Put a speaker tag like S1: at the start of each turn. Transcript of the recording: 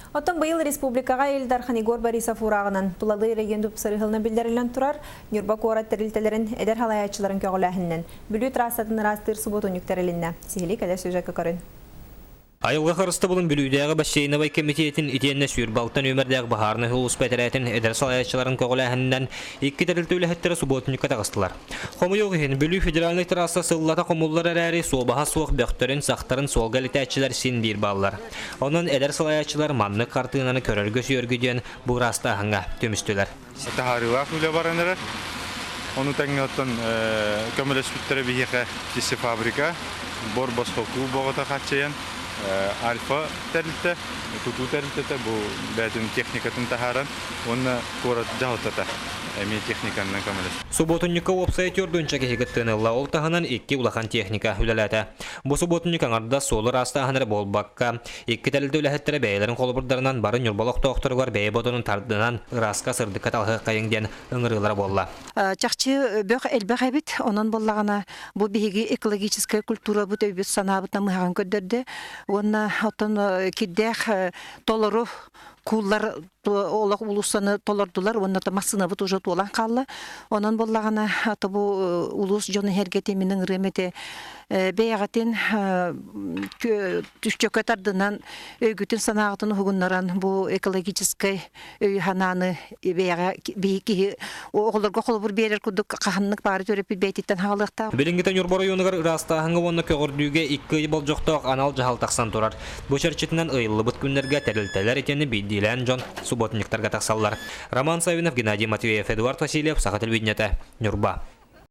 S1: Оттон быйыл республикаға Элдархан Игор Борисов урағынан Пулалы региондуп сырыхылына билдерилен турар, Нюрба кора терилтелерин эдер халаячыларын көғіләхіннен. Бүлі трасатын растыр субботунюктарилинна. Сихили кәдер сөжәкі көрін.
S2: Айылға қырысты бұлын бүлүйдегі бассейновай комитетін идеянна сүйірбалтан өмірдегі бағарны хулус бәтірәтін эдер салаячыларын көғіләхіннен екі тәрілті өліхеттері субботунюкка тағыстылар. Қомы yoğun бүлүй федеральный трасса сыллата қомуллар әрәрі солбаға суық бөқтөрін сақтарын солғалы тәтчілер син бір баллар. Онын эдер салаячылар манны қартығынаны көріргі сүйіргіден бұл раста аңға төмістілер.
S3: Onu tengnotan kömür spittere bihe kisi fabrika bor boskoku bogota kaçayan alfa terlitte tutu terlitte bu bedün teknikatın taharan onu korat jahotata emi teknikanın kömür.
S2: Subotunnyka website yordunca kehigittenilla ol tahanan ikki ulakan teknika hülalata. Bu subotunnyka arda solar astahanır bolbakka ikki telilde ülehettere beylerin kolburdarından barın yurbalaq doktorlar beybodunun tardınan raska sırdıkat alğı kayıngen ıngırılar bolla.
S4: Çaqçı bök elbağabit onun bollağına bu bihigi ekologическая культура bu tövbüt sanabıtna mıhağın köddерді. Ona otan kiddek toluru kullar olaq ulusаны толордулар, онна да масына бут уже толан қаллы. Онан боллагана ата бу улус жоны хергетеминин рымети беягатын түшчөкө тардынан өйгүтүн санагатын хугуннаран бу экологический өйхананы беяга бийки оголорго колбур берер кудук каханнык бары төрөп бейтиттен халыкта.
S2: Билингитен Юрбор районугар растахыңга онна көгөрдүүгө 2 бол жокток анал жахалтаксан турар. Бу чарчытынан ыйыллы бут күннерге терилтелер экени бидилен жон субботниктарга таксаллар. Роман Савинов, Геннадий Матвеев, Эдуард Васильев, Саха телевидениета, Нюрба.